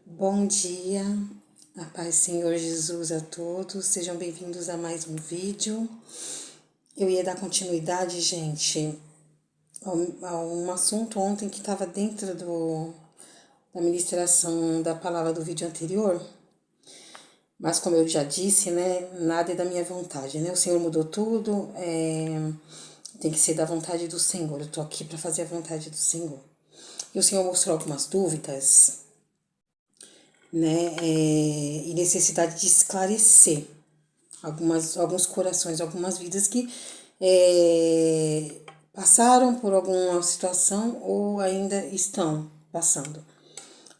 Bom dia, a paz do Senhor Jesus a todos, sejam bem-vindos a mais um vídeo. Eu ia dar continuidade, gente, a um assunto ontem que estava dentro da ministração da palavra do vídeo anterior, mas como eu já disse, né, nada é da minha vontade, né, o Senhor mudou tudo, tem que ser da vontade do Senhor, eu tô aqui para fazer a vontade do Senhor. E o Senhor mostrou algumas dúvidas, né, e necessidade de esclarecer alguns corações, algumas vidas que passaram por alguma situação ou ainda estão passando.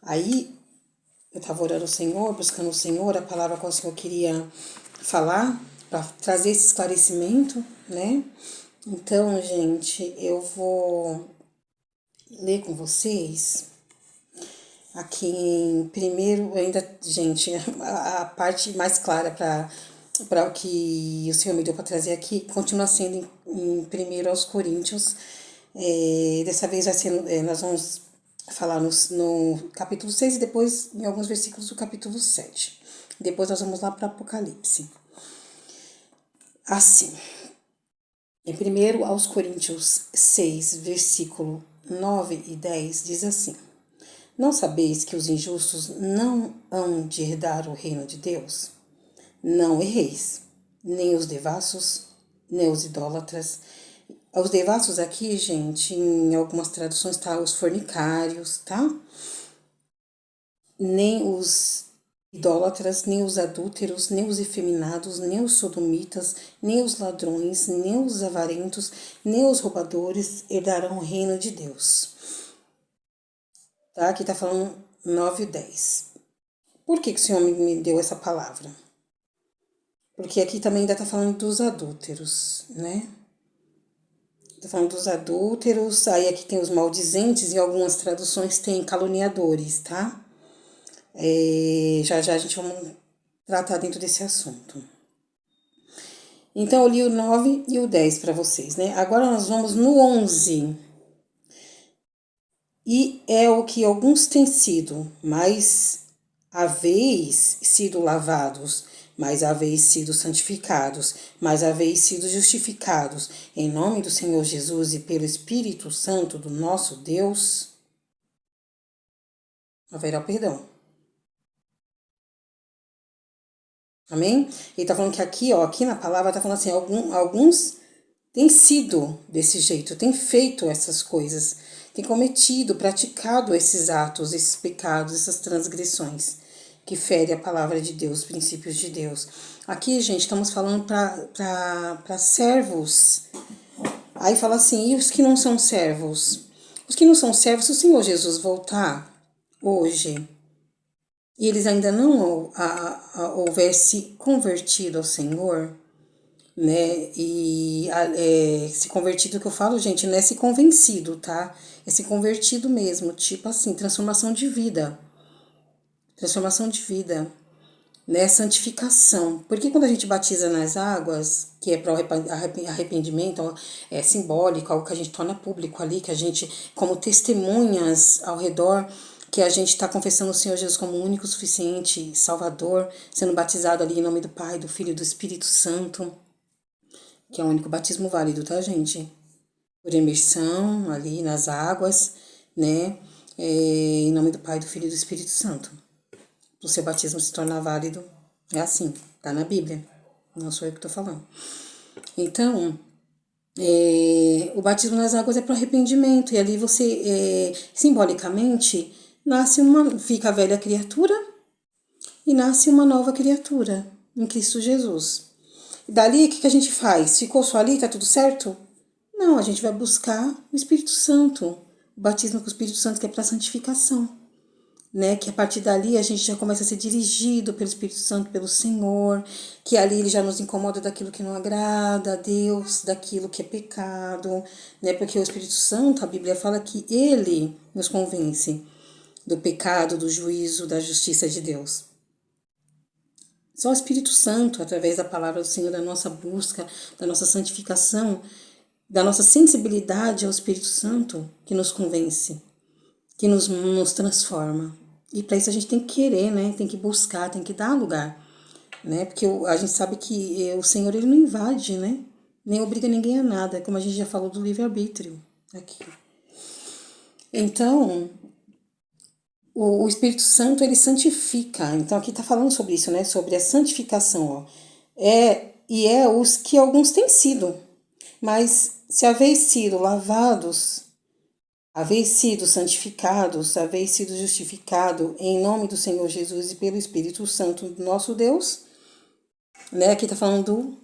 Aí eu estava orando ao Senhor, buscando o Senhor, a palavra que o Senhor queria falar, para trazer esse esclarecimento, né? Então, gente, eu vou ler com vocês aqui em primeiro, ainda, gente, a parte mais clara para o que o Senhor me deu para trazer aqui, continua sendo em 1 aos Coríntios. Dessa vez vai ser, nós vamos falar no capítulo 6 e depois em alguns versículos do capítulo 7. Depois nós vamos lá para Apocalipse. Assim, em 1 aos Coríntios 6, versículo 9 e 10, diz assim: Não sabeis que os injustos não hão de herdar o reino de Deus? Não erreis, nem os devassos, nem os idólatras. Os devassos aqui, gente, em algumas traduções tá os fornicários, tá? Nem os idólatras, nem os adúlteros, nem os efeminados, nem os sodomitas, nem os ladrões, nem os avarentos, nem os roubadores herdarão o reino de Deus. Tá? Aqui tá falando 9 e 10. Por que o Senhor me deu essa palavra? Porque aqui também ainda tá falando dos adúlteros, né? Tá falando dos adúlteros, aí aqui tem os maldizentes, em algumas traduções tem caluniadores, tá? Já já a gente vai tratar dentro desse assunto. Então eu li o 9 e o 10 para vocês, né? Agora nós vamos no 11. E é o que alguns têm sido, mas haveis sido lavados, mas haveis sido santificados, mas haveis sido justificados, em nome do Senhor Jesus e pelo Espírito Santo do nosso Deus, haverá perdão. Amém? Ele tá falando que aqui, ó, aqui na palavra tá falando assim, alguns têm sido desse jeito, têm feito essas coisas, têm cometido, praticado esses atos, esses pecados, essas transgressões que fere a palavra de Deus, os princípios de Deus. Aqui, gente, estamos falando para servos. Aí fala assim, e os que não são servos? Os que não são servos, se o Senhor Jesus voltar hoje e eles ainda não houver se convertido ao Senhor, né? E se convertido que eu falo, gente, não é se convencido, tá? É se convertido mesmo, tipo assim, transformação de vida. Transformação de vida, né? Santificação. Porque quando a gente batiza nas águas, que é para o arrependimento, é simbólico, algo que a gente torna público ali, que a gente, como testemunhas ao redor, que a gente está confessando o Senhor Jesus como o único, suficiente Salvador, sendo batizado ali em nome do Pai, do Filho e do Espírito Santo, que é o único batismo válido, tá, gente? Por imersão ali nas águas, né? Em nome do Pai, do Filho e do Espírito Santo. O seu batismo se tornar válido é assim, tá na Bíblia. Não sou eu que tô falando. Então, o batismo nas águas é para arrependimento. E ali você, simbolicamente, fica a velha criatura e nasce uma nova criatura em Cristo Jesus. E dali, o que a gente faz? Ficou só ali, tá tudo certo? Não, a gente vai buscar o Espírito Santo. O batismo com o Espírito Santo, que é para santificação. Né, que a partir dali a gente já começa a ser dirigido pelo Espírito Santo, pelo Senhor, que ali ele já nos incomoda daquilo que não agrada a Deus, daquilo que é pecado, né, porque o Espírito Santo, a Bíblia fala que ele nos convence do pecado, do juízo, da justiça de Deus. Só o Espírito Santo, através da palavra do Senhor, da nossa busca, da nossa santificação, da nossa sensibilidade ao Espírito Santo, que nos convence, que nos transforma. E para isso a gente tem que querer, né? Tem que buscar, tem que dar lugar, né? Porque a gente sabe que o Senhor, ele não invade, né? Nem obriga ninguém a nada, como a gente já falou do livre-arbítrio aqui. Então, o Espírito Santo, ele santifica. Então, aqui está falando sobre isso, né? Sobre a santificação, ó. É os que alguns têm sido. Mas se haveis sido lavados, haveis sido santificados, haveis sido justificado em nome do Senhor Jesus e pelo Espírito Santo do nosso Deus, né? Aqui está falando do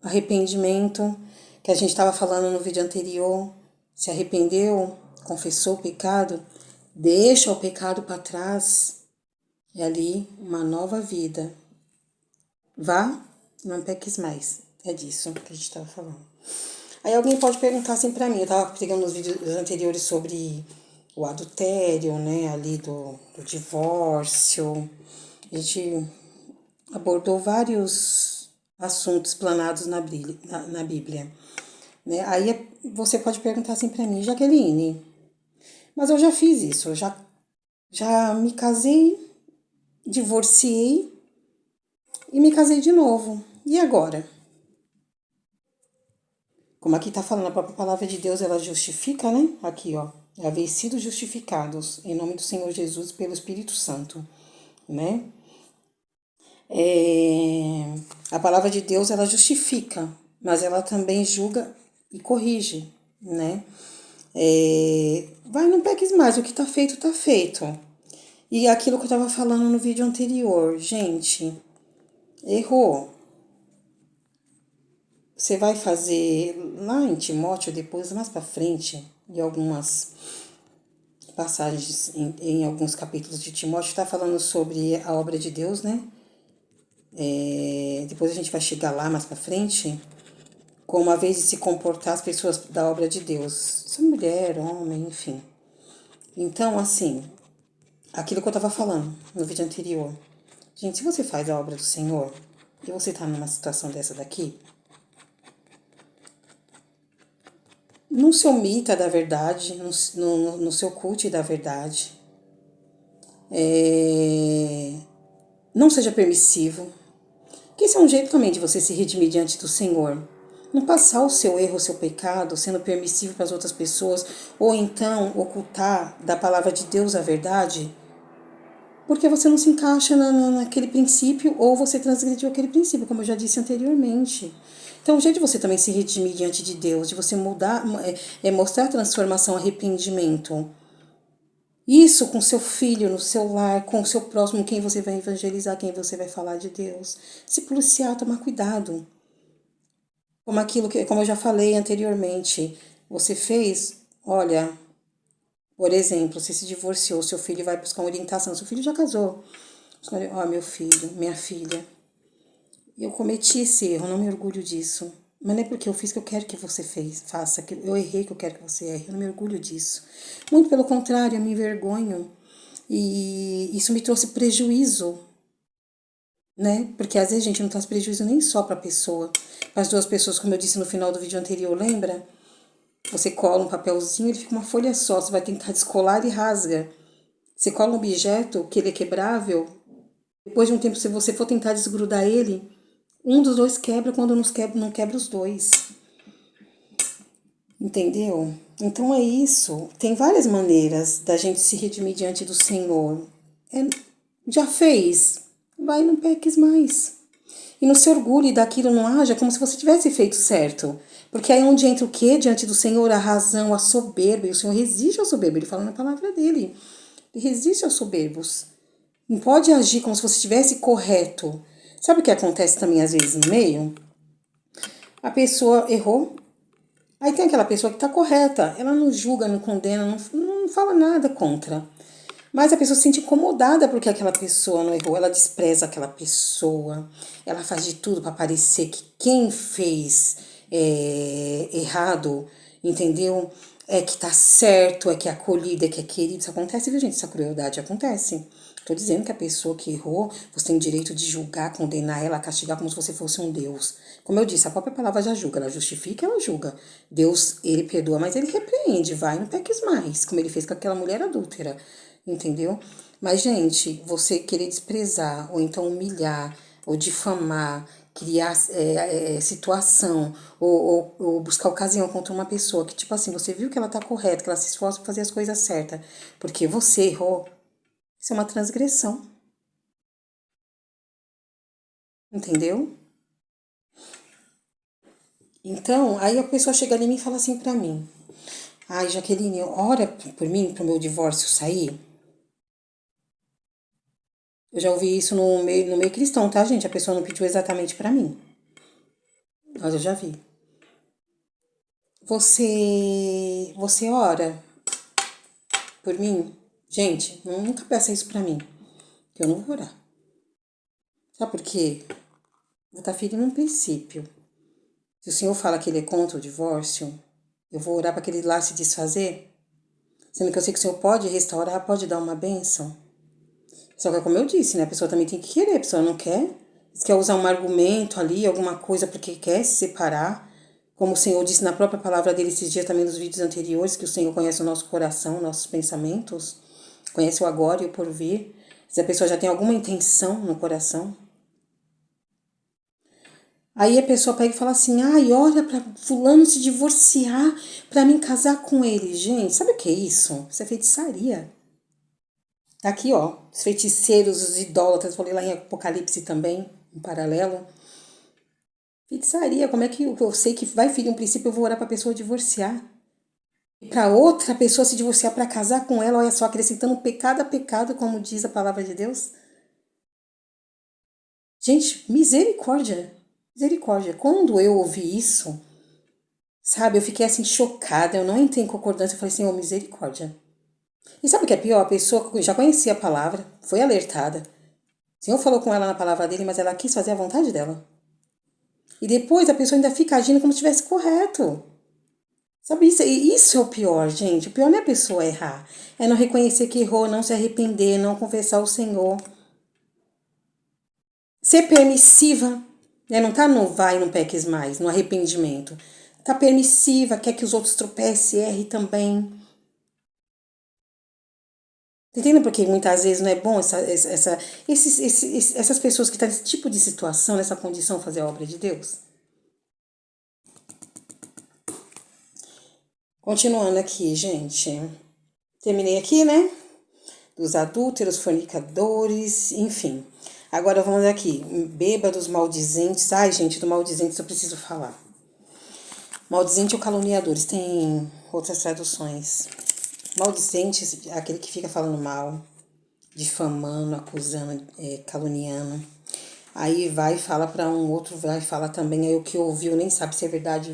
arrependimento, que a gente estava falando no vídeo anterior. Se arrependeu, confessou o pecado, deixa o pecado para trás, é ali uma nova vida. Vá, não peques mais. É disso que a gente estava falando. Aí alguém pode perguntar assim pra mim, eu tava pegando nos vídeos anteriores sobre o adultério, né, ali do divórcio. A gente abordou vários assuntos explanados na Bíblia. Né? Aí você pode perguntar assim pra mim, Jaqueline, mas eu já fiz isso, eu já me casei, divorciei e me casei de novo. E agora? Como aqui está falando, a própria palavra de Deus, ela justifica, né? Aqui, ó. Haveis sido justificados em nome do Senhor Jesus pelo Espírito Santo, né? A palavra de Deus, ela justifica, mas ela também julga e corrige, né? Vai, não peques mais, o que está feito, está feito. E aquilo que eu estava falando no vídeo anterior, gente, errou. Você vai fazer lá em Timóteo, depois mais para frente, em algumas passagens, em alguns capítulos de Timóteo, está falando sobre a obra de Deus, né? Depois a gente vai chegar lá mais para frente, como a vez de se comportar as pessoas da obra de Deus, se mulher, homem, enfim. Então, assim, aquilo que eu estava falando no vídeo anterior. Gente, se você faz a obra do Senhor e você está numa situação dessa daqui, não se omita da verdade, no seu culto da verdade. Não seja permissivo. Que isso é um jeito também de você se redimir diante do Senhor. Não passar o seu erro, o seu pecado, sendo permissivo para as outras pessoas, ou então ocultar da palavra de Deus a verdade, porque você não se encaixa naquele princípio, ou você transgrediu aquele princípio, como eu já disse anteriormente. Então, o jeito de você também se redimir diante de Deus, de você mudar, mostrar transformação, arrependimento. Isso com seu filho, no seu lar, com o seu próximo, quem você vai evangelizar, quem você vai falar de Deus. Se policiar, tomar cuidado. Como eu já falei anteriormente, você fez, olha, por exemplo, você se divorciou, seu filho vai buscar uma orientação, seu filho já casou. Ó, meu filho, minha filha, eu cometi esse erro, não me orgulho disso. Mas não é porque eu fiz que eu quero que você faça, que eu errei que eu quero que você erre, eu não me orgulho disso. Muito pelo contrário, eu me envergonho. E isso me trouxe prejuízo, né? Porque às vezes a gente não traz prejuízo nem só para a pessoa, para as duas pessoas, como eu disse no final do vídeo anterior, lembra? Você cola um papelzinho, ele fica uma folha só, você vai tentar descolar e rasga. Você cola um objeto que ele é quebrável, depois de um tempo, se você for tentar desgrudar ele, um dos dois quebra, quando não quebra os dois. Entendeu? Então é isso. Tem várias maneiras da gente se redimir diante do Senhor. Já fez? Vai, não peques mais. E não se orgulhe daquilo, não haja como se você tivesse feito certo. Porque aí é onde entra o quê? Diante do Senhor, a razão, a soberba. E o Senhor resiste ao soberbo. Ele fala na palavra dele. Ele resiste aos soberbos. Não pode agir como se você estivesse correto. Sabe o que acontece também às vezes no meio? A pessoa errou. Aí tem aquela pessoa que está correta. Ela não julga, não condena, não fala nada contra. Mas a pessoa se sente incomodada porque aquela pessoa não errou. Ela despreza aquela pessoa. Ela faz de tudo para parecer que quem fez errado, entendeu? É que tá certo, é que é acolhido, é que é querido. Isso acontece, viu, gente? Essa crueldade acontece. Tô dizendo que a pessoa que errou, você tem o direito de julgar, condenar ela, castigar como se você fosse um Deus. Como eu disse, a própria palavra já julga, ela justifica, ela julga. Deus, ele perdoa, mas ele repreende, vai, não peques mais, como ele fez com aquela mulher adúltera. entendeu? Mas, gente, você querer desprezar, ou então humilhar, ou difamar, criar situação, ou buscar ocasião contra uma pessoa que, tipo assim, você viu que ela tá correta, que ela se esforça pra fazer as coisas certas, porque você errou, isso é uma transgressão, entendeu? Então, aí a pessoa chega ali e me fala assim pra mim: ai, Jaqueline, ora por mim, pro meu divórcio sair. Eu já ouvi isso no meio cristão, tá, gente? A pessoa não pediu exatamente pra mim, mas eu já vi. Você ora por mim? Gente, nunca peça isso pra mim, que eu não vou orar. Sabe por quê? Vou estar ferindo um princípio. Se o Senhor fala que ele é contra o divórcio, eu vou orar para aquele lá se desfazer? Sendo que eu sei que o Senhor pode restaurar, pode dar uma bênção. Só que, como eu disse, né? A pessoa também tem que querer, a pessoa não quer. Se quer usar um argumento ali, alguma coisa porque quer se separar. Como o Senhor disse na própria palavra dele esses dias também nos vídeos anteriores, que o Senhor conhece o nosso coração, nossos pensamentos, conhece o agora e o porvir. Se a pessoa já tem alguma intenção no coração. Aí a pessoa pega e fala assim, ai, olha pra fulano se divorciar pra mim casar com ele. Gente, sabe o que é isso? Isso é feitiçaria. Tá aqui, ó, os feiticeiros, os idólatras, vou ler lá em Apocalipse também, um paralelo. Feitiçaria, como é que eu sei que vai ferir um princípio, eu vou orar pra pessoa divorciar? E pra outra pessoa se divorciar pra casar com ela, olha só, acrescentando pecado a pecado, como diz a palavra de Deus. Gente, misericórdia, misericórdia. Quando eu ouvi isso, sabe, eu fiquei assim chocada, eu não entrei em concordância, eu falei assim, ô, misericórdia. E sabe o que é pior? A pessoa já conhecia a palavra, foi alertada. O Senhor falou com ela na palavra dele, mas ela quis fazer a vontade dela. E depois a pessoa ainda fica agindo como se estivesse correto. Sabe, isso é o pior, gente. O pior não é a pessoa errar. É não reconhecer que errou, não se arrepender, não confessar o Senhor. Ser permissiva, né? Não tá no vai, não peques mais, no arrependimento. Tá permissiva, quer que os outros tropecem, erre também. Tá entendendo porque muitas vezes não é bom essas pessoas que estão nesse tipo de situação, nessa condição, fazer a obra de Deus? Continuando aqui, gente. Terminei aqui, né? Dos adúlteros, fornicadores, enfim. Agora vamos aqui. Bêbados, maldizentes. Ai, gente, do maldizentes eu preciso falar. Maldizente ou caluniadores, tem outras traduções. Maldizentes, aquele que fica falando mal, difamando, acusando, caluniando. Aí vai e fala para um outro, vai e fala também, aí o que ouviu nem sabe se é verdade,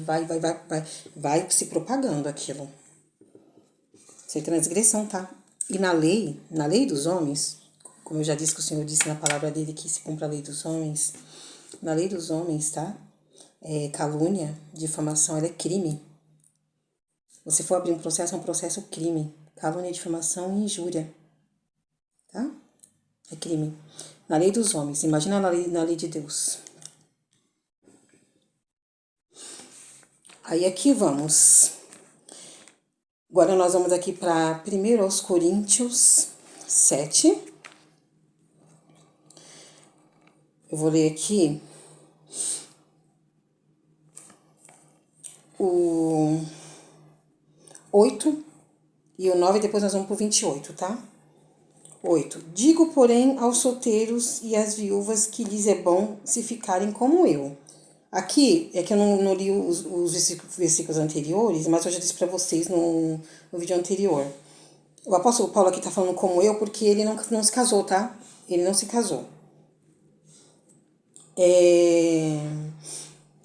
vai se propagando aquilo. Isso é transgressão, tá? E na lei dos homens, como eu já disse que o Senhor disse na palavra dele que se cumpre a lei dos homens, na lei dos homens, tá? Calúnia, difamação, ela é crime. Se for abrir um processo, é um processo crime. Calúnia, difamação e injúria, tá? É crime. Na lei dos homens, imagina na lei de Deus. Aí aqui vamos. Agora nós vamos aqui para 1 Coríntios 7. Eu vou ler aqui o 8 e o 9, depois nós vamos pro 28, tá? 8. Digo, porém, aos solteiros e às viúvas que lhes é bom se ficarem como eu. Aqui, é que eu não li os versículos anteriores, mas eu já disse para vocês no vídeo anterior. O apóstolo Paulo aqui tá falando como eu porque ele não se casou, tá? Ele não se casou.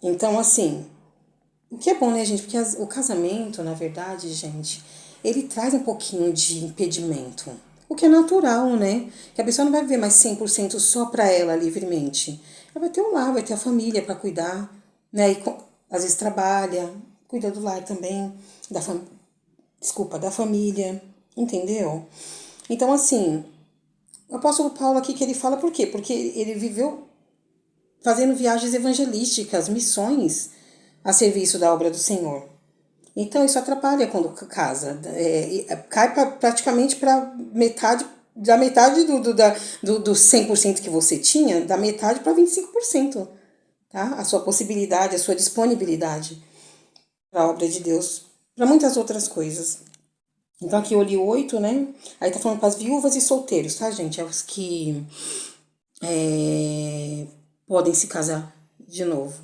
Então, assim, o que é bom, né, gente? Porque o casamento, na verdade, gente, ele traz um pouquinho de impedimento. O que é natural, né? Que a pessoa não vai viver mais 100% só pra ela, livremente. Ela vai ter um lar, vai ter a família pra cuidar, né? E às vezes trabalha, cuida do lar também, da família, entendeu? Então, assim, o apóstolo Paulo aqui que ele fala por quê? Porque ele viveu fazendo viagens evangelísticas, missões a serviço da obra do Senhor. Então isso atrapalha quando casa. Cai praticamente para metade, da metade do 100% que você tinha, da metade para 25%. Tá? A sua possibilidade, a sua disponibilidade para a obra de Deus, para muitas outras coisas. Então aqui eu li 8, né? Aí tá falando para as viúvas e solteiros, tá, gente? É os que podem se casar de novo.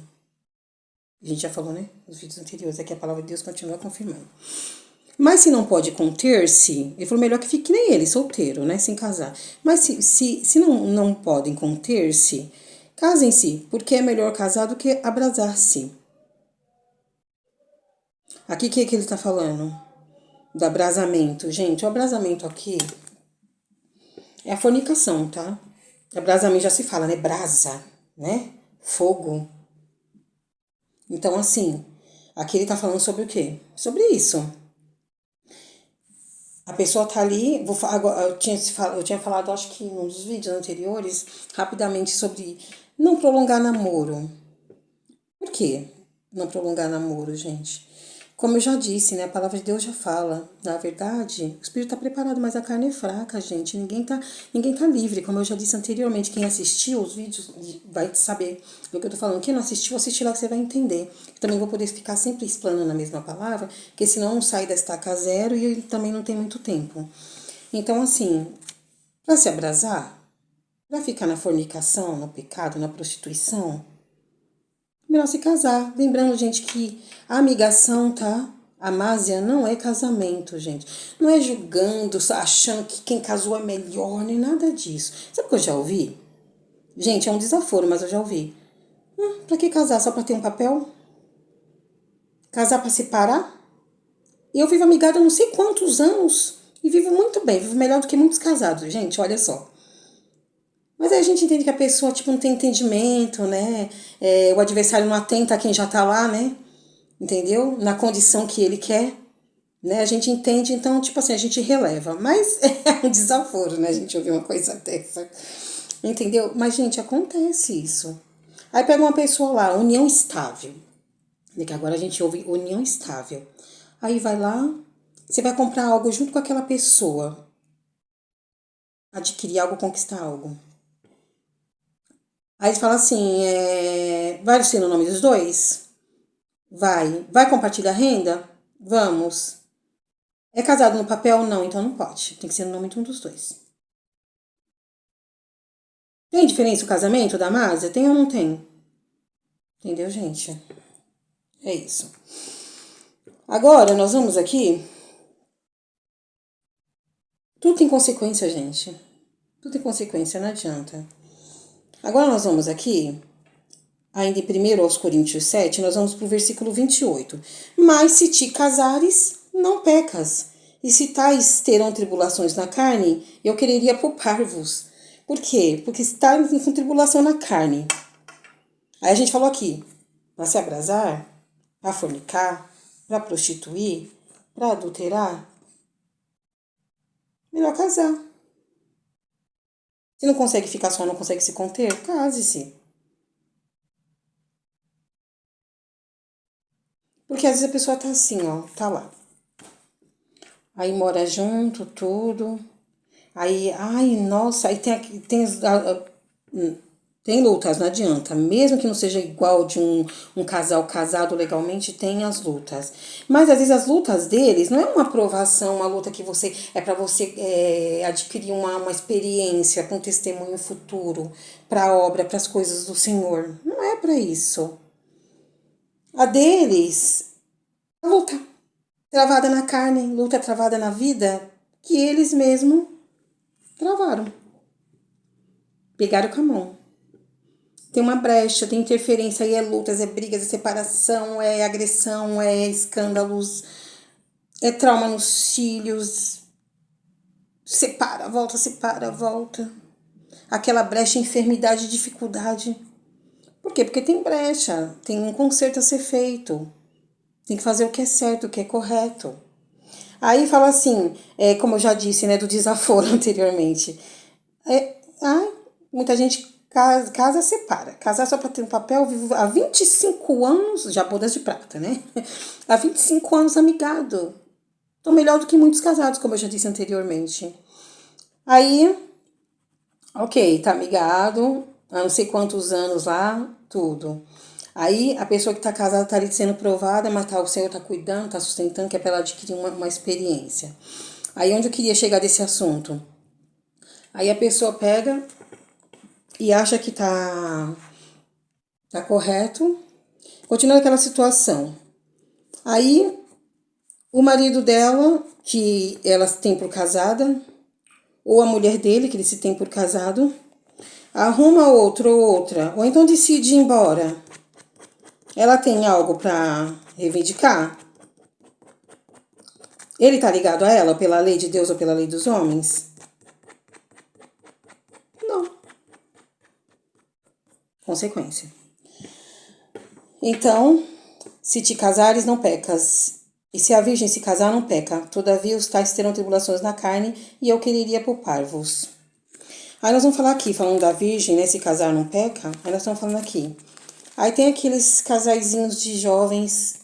A gente já falou, né? Nos vídeos anteriores. Aqui a palavra de Deus continua confirmando. Mas se não pode conter-se, ele falou melhor que fique nem ele, solteiro, né? Sem casar. Mas se não podem conter-se, casem-se, porque é melhor casar do que abrasar-se. Aqui o que ele tá falando? Do abrasamento. Gente, o abrasamento aqui é a fornicação, tá? Abrasamento já se fala, né? Brasa, né? Fogo. Então, assim, aqui ele tá falando sobre o quê? Sobre isso. A pessoa tá ali, eu tinha falado, acho que nos vídeos anteriores, rapidamente sobre não prolongar namoro. Por quê não prolongar namoro, gente? Como eu já disse, né? A palavra de Deus já fala. Na verdade, o espírito está preparado, mas a carne é fraca, gente. Ninguém tá livre. Como eu já disse anteriormente, quem assistiu os vídeos vai saber do que eu tô falando. Quem não assistiu, assiste lá que você vai entender. Eu também vou poder ficar sempre explanando a mesma palavra, porque senão não sai da estaca zero e também não tem muito tempo. Então, assim, para se abrasar, para ficar na fornicação, no pecado, na prostituição, melhor se casar. Lembrando, gente, que a amigação, tá? A másia não é casamento, gente. Não é julgando, achando que quem casou é melhor, nem nada disso. Sabe o que eu já ouvi? Gente, é um desaforo, mas eu já ouvi. Pra que casar? Só pra ter um papel? Casar pra separar? Eu vivo amigada há não sei quantos anos e vivo muito bem, vivo melhor do que muitos casados, gente, olha só. Mas aí a gente entende que a pessoa, tipo, não tem entendimento, né? O adversário não atenta a quem já tá lá, né? Entendeu? Na condição que ele quer, né? A gente entende, então, tipo assim, a gente releva. Mas é um desaforo, né? A gente ouvir uma coisa dessa. Entendeu? Mas, gente, acontece isso. Aí pega uma pessoa lá, união estável. Que agora a gente ouve união estável. Aí vai lá, você vai comprar algo junto com aquela pessoa. Adquirir algo, conquistar algo. Aí fala assim, vai ser no nome dos dois? Vai. Vai compartilhar renda? Vamos. É casado no papel? Não, então não pode. Tem que ser no nome de um dos dois. Tem diferença o casamento da Másia? Tem ou não tem? Entendeu, gente? É isso. Agora, nós vamos aqui. Tudo tem consequência, gente. Tudo tem consequência, não adianta. Agora nós vamos aqui, ainda em 1 aos Coríntios 7, nós vamos para o versículo 28. Mas se te casares, não pecas. E se tais terão tribulações na carne, eu quereria poupar-vos. Por quê? Porque está com tribulação na carne. Aí a gente falou aqui, para se abrasar, para fornicar, para prostituir, para adulterar, melhor casar. Se não consegue ficar só, não consegue se conter, case-se. Porque às vezes a pessoa tá assim, ó, tá lá. Aí mora junto, tudo. Aí, ai, nossa, aí tem lutas, não adianta. Mesmo que não seja igual de um casal casado legalmente, tem as lutas. Mas às vezes as lutas deles não é uma aprovação, uma luta que você é para você adquirir uma experiência com um testemunho futuro para a obra, para as coisas do Senhor. Não é para isso. A deles, a luta travada na carne, luta travada na vida, que eles mesmos travaram. Pegaram com a mão. Tem uma brecha, tem interferência, aí é lutas, é brigas, é separação, é agressão, é escândalos, é trauma nos filhos. Separa, volta. Aquela brecha, enfermidade, dificuldade. Por quê? Porque tem brecha, tem um conserto a ser feito. Tem que fazer o que é certo, o que é correto. Aí fala assim, como eu já disse, né, do desaforo anteriormente. Muita gente casa separa. Casar só para ter um papel, vivo há 25 anos, já bodas de prata, né? Há 25 anos amigado. Tô melhor do que muitos casados, como eu já disse anteriormente. Aí, ok, tá amigado, há não sei quantos anos lá, tudo. Aí a pessoa que tá casada tá ali sendo provada, mas tá, o Senhor tá cuidando, tá sustentando, que é pra ela adquirir uma experiência. Aí onde eu queria chegar desse assunto? Aí a pessoa pega e acha que tá correto, continua aquela situação. Aí o marido dela, que ela tem por casada, ou a mulher dele, que ele se tem por casado, arruma outro ou outra, ou então decide ir embora. Ela tem algo para reivindicar? Ele tá ligado a ela pela lei de Deus ou pela lei dos homens? Não. Consequência. Então, se te casares, não pecas. E se a virgem se casar, não peca. Todavia, os tais terão tribulações na carne, e eu quereria poupar-vos. Aí nós vamos falar aqui, falando da virgem, né? Se casar, não peca. Aí nós estamos falando aqui. Aí tem aqueles casaizinhos de jovens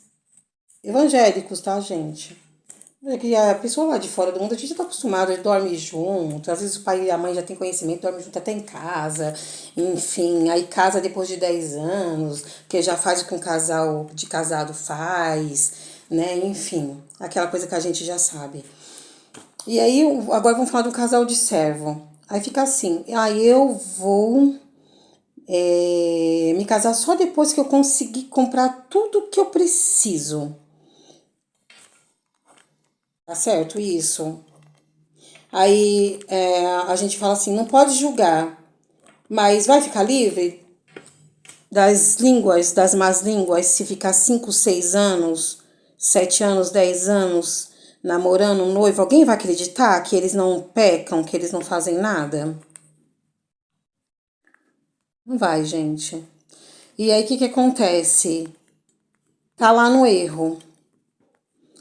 evangélicos, tá, gente? Que a pessoa lá de fora do mundo, a gente já tá acostumado, dorme junto, às vezes o pai e a mãe já tem conhecimento, dorme junto até em casa, enfim, aí casa depois de 10 anos, que já faz o que um casal de casado faz, né, enfim, aquela coisa que a gente já sabe. E aí, agora vamos falar do casal de servo. Aí fica assim, aí eu vou me casar só depois que eu conseguir comprar tudo que eu preciso. Tá certo? Isso. Aí a gente fala assim, não pode julgar, mas vai ficar livre das línguas, das más línguas, se ficar 5, 6 anos, 7 anos, 10 anos namorando um noivo, alguém vai acreditar que eles não pecam, que eles não fazem nada? Não vai, gente. E aí o que acontece? Tá lá no erro.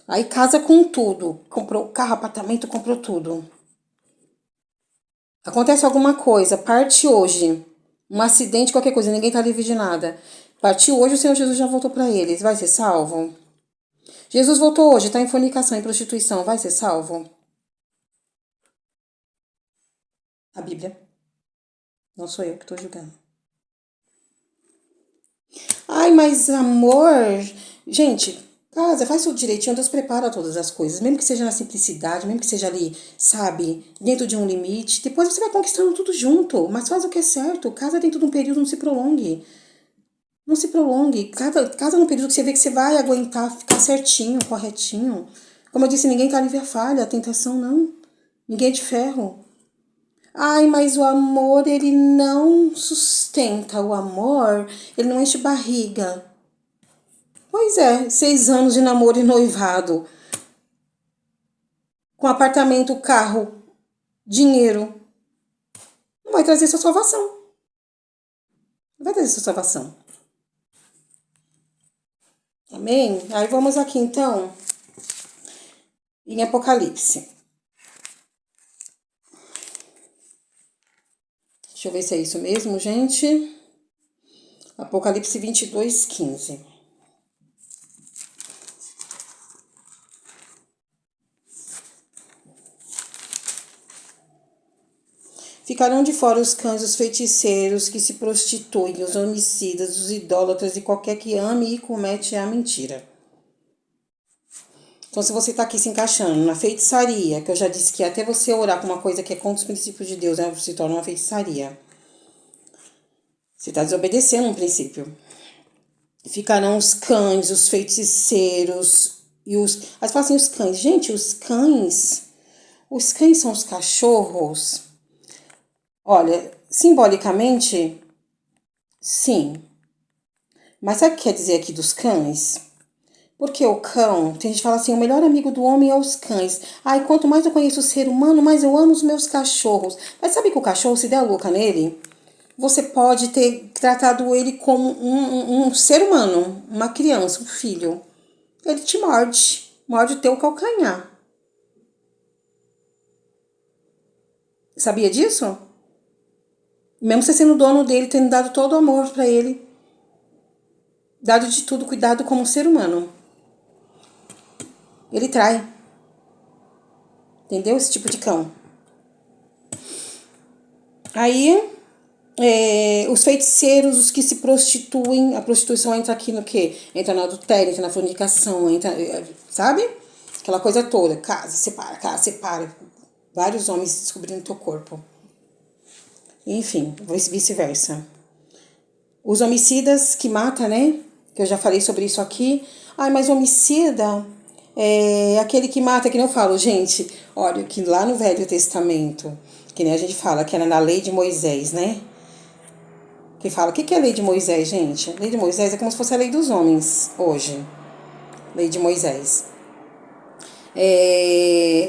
Aí casa com tudo. Comprou carro, apartamento, comprou tudo. Acontece alguma coisa, parte hoje, um acidente, qualquer coisa, ninguém tá livre de nada. Partiu hoje, o Senhor Jesus já voltou para eles, vai ser salvo? Jesus voltou hoje, tá em fornicação, em prostituição, vai ser salvo? A Bíblia. Não sou eu que tô julgando. Ai, mas amor. Gente, casa, faz tudo direitinho, Deus prepara todas as coisas. Mesmo que seja na simplicidade, mesmo que seja ali, sabe, dentro de um limite. Depois você vai conquistando tudo junto. Mas faz o que é certo. Casa dentro de um período, não se prolongue. Não se prolongue. Casa num período que você vê que você vai aguentar ficar certinho, corretinho. Como eu disse, ninguém tá livre a falha, a tentação não. Ninguém é de ferro. Ai, mas o amor, ele não sustenta. O amor, ele não enche barriga. Pois é, 6 anos de namoro e noivado. Com apartamento, carro, dinheiro. Não vai trazer sua salvação. Não vai trazer sua salvação. Amém? Aí vamos aqui então em Apocalipse. Deixa eu ver se é isso mesmo, gente. Apocalipse 22, 15. Ficarão de fora os cães, os feiticeiros que se prostituem, os homicidas, os idólatras e qualquer que ame e comete a mentira. Então, se você está aqui se encaixando na feitiçaria, que eu já disse que até você orar com uma coisa que é contra os princípios de Deus, né, se torna uma feitiçaria. Você está desobedecendo um princípio. Ficarão os cães, os feiticeiros e os... Aí fala assim, os cães. Gente, os cães... Os cães são os cachorros. Olha, simbolicamente, sim. Mas sabe o que quer dizer aqui dos cães? Porque o cão, tem gente que fala assim, o melhor amigo do homem é os cães. Ai, quanto mais eu conheço o ser humano, mais eu amo os meus cachorros. Mas sabe que o cachorro, se der a louca nele, você pode ter tratado ele como um ser humano, uma criança, um filho. Ele te morde o teu calcanhar. Sabia disso? Mesmo você sendo dono dele, tendo dado todo o amor para ele, dado de tudo, cuidado como ser humano. Ele trai. Entendeu? Esse tipo de cão. Aí, os feiticeiros, os que se prostituem, a prostituição entra aqui no quê? Entra no adultério, entra na fornicação, entra, sabe? Aquela coisa toda. Casa, separa. Vários homens descobrindo teu corpo. Enfim, vice-versa. Os homicidas que matam, né? Que eu já falei sobre isso aqui. Ai, mas homicida é aquele que mata, que nem eu falo, gente. Olha, que lá no Velho Testamento, que nem a gente fala, que era na lei de Moisés, né? Que fala, o que é a lei de Moisés, gente? A lei de Moisés é como se fosse a lei dos homens hoje. Lei de Moisés.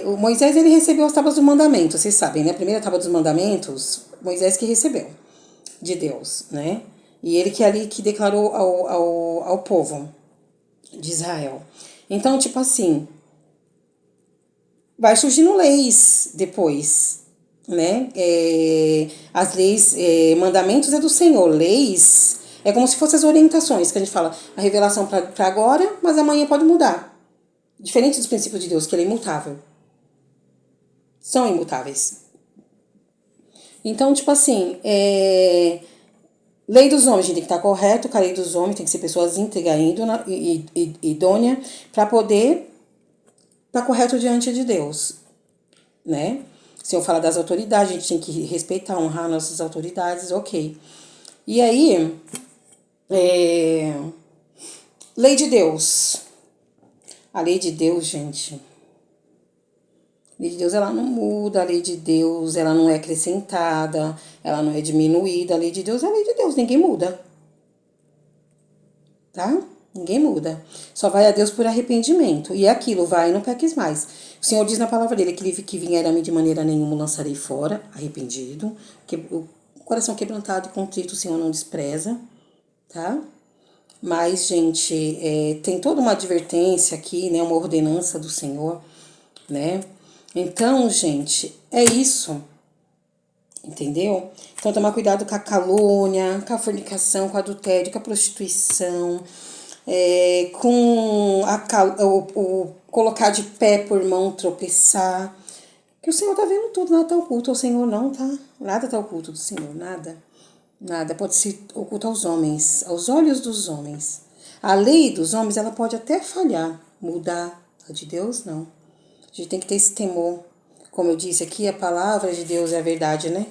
O Moisés, ele recebeu as tábuas do mandamento, vocês sabem, né? A primeira tábua dos mandamentos, Moisés que recebeu de Deus, né? E ele que ali que declarou ao povo de Israel. Então, tipo assim, vai surgindo leis depois, né? As leis, mandamentos é do Senhor, leis é como se fossem as orientações que a gente fala, a revelação para agora, mas amanhã pode mudar. Diferente dos princípios de Deus, que ele é imutável. São imutáveis. Então, tipo assim, lei dos homens, a gente tem que estar correto com a lei dos homens, tem que ser pessoas íntegras e idôneas para poder estar correto diante de Deus, né? Se eu falar das autoridades, a gente tem que respeitar, honrar nossas autoridades, ok. E aí, lei de Deus. A lei de Deus, gente. A lei de Deus, ela não muda, a lei de Deus, ela não é acrescentada, ela não é diminuída. A lei de Deus é a lei de Deus, ninguém muda. Tá? Ninguém muda. Só vai a Deus por arrependimento. E é aquilo, vai e não peques mais. O Senhor diz na palavra dele que vier a mim de maneira nenhuma lançarei fora, arrependido. O coração quebrantado e contrito o Senhor não despreza, tá? Mas, gente, tem toda uma advertência aqui, né? Uma ordenança do Senhor, né? Então, gente, é isso. Entendeu? Então, tomar cuidado com a calúnia, com a fornicação, com o adultério, com a prostituição, com o colocar de pé por mão, tropeçar. Que o Senhor tá vendo tudo, nada tá oculto ao Senhor, não, tá? Nada tá oculto do Senhor, nada. Nada pode ser oculto aos homens, aos olhos dos homens. A lei dos homens, ela pode até falhar, mudar. A de Deus, não. A gente tem que ter esse temor. Como eu disse aqui, a palavra de Deus é a verdade, né?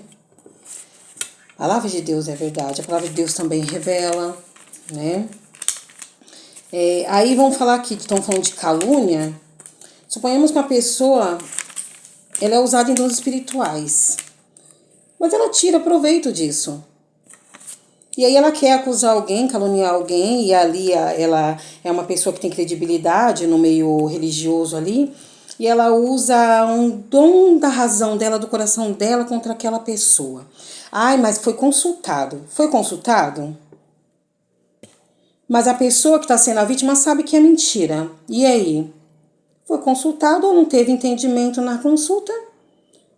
A palavra de Deus é a verdade. A palavra de Deus também revela, né? Aí vamos falar aqui, que estão falando de calúnia. Suponhamos que uma pessoa, ela é usada em dons espirituais. Mas ela tira proveito disso. E aí ela quer acusar alguém, caluniar alguém, e ali ela é uma pessoa que tem credibilidade no meio religioso ali, e ela usa um dom da razão dela, do coração dela contra aquela pessoa. Ai, mas foi consultado. Foi consultado? Mas a pessoa que está sendo a vítima sabe que é mentira. E aí? Foi consultado ou não teve entendimento na consulta?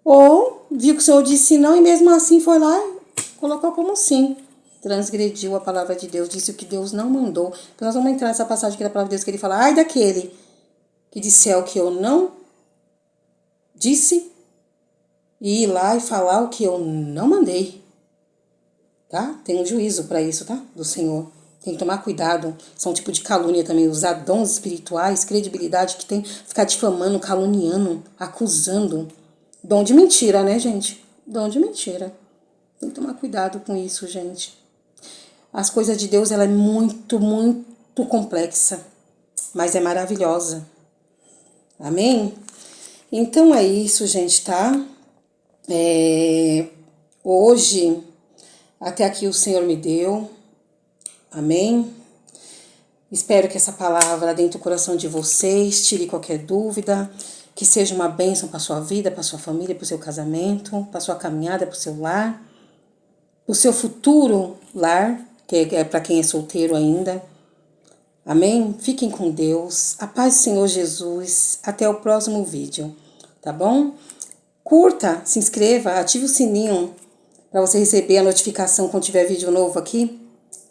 Ou viu que o Senhor disse não e mesmo assim foi lá e colocou como sim. Transgrediu a palavra de Deus, disse o que Deus não mandou. Então nós vamos entrar nessa passagem aqui da palavra de Deus que ele fala, ai daquele que disser o que eu não disse e ir lá e falar o que eu não mandei. Tá? Tem um juízo para isso, tá? Do Senhor. Tem que tomar cuidado. São um tipo de calúnia também. Usar dons espirituais, credibilidade que tem. Ficar difamando, caluniando, acusando. Dom de mentira, né, gente? Dom de mentira. Tem que tomar cuidado com isso, gente. As coisas de Deus, ela é muito, muito complexa. Mas é maravilhosa. Amém? Então é isso, gente, tá? Hoje, até aqui o Senhor me deu. Amém? Espero que essa palavra dentro do coração de vocês tire qualquer dúvida, que seja uma bênção para sua vida, para sua família, para o seu casamento, para sua caminhada, para o seu lar, para o seu futuro lar, que é para quem é solteiro ainda. Amém? Fiquem com Deus. A paz do Senhor Jesus. Até o próximo vídeo, tá bom? Curta, se inscreva, ative o sininho para você receber a notificação quando tiver vídeo novo aqui.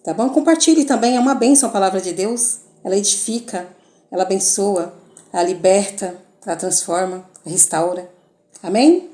Tá bom? Compartilhe também, é uma bênção a palavra de Deus. Ela edifica, ela abençoa, ela liberta, ela transforma, restaura. Amém?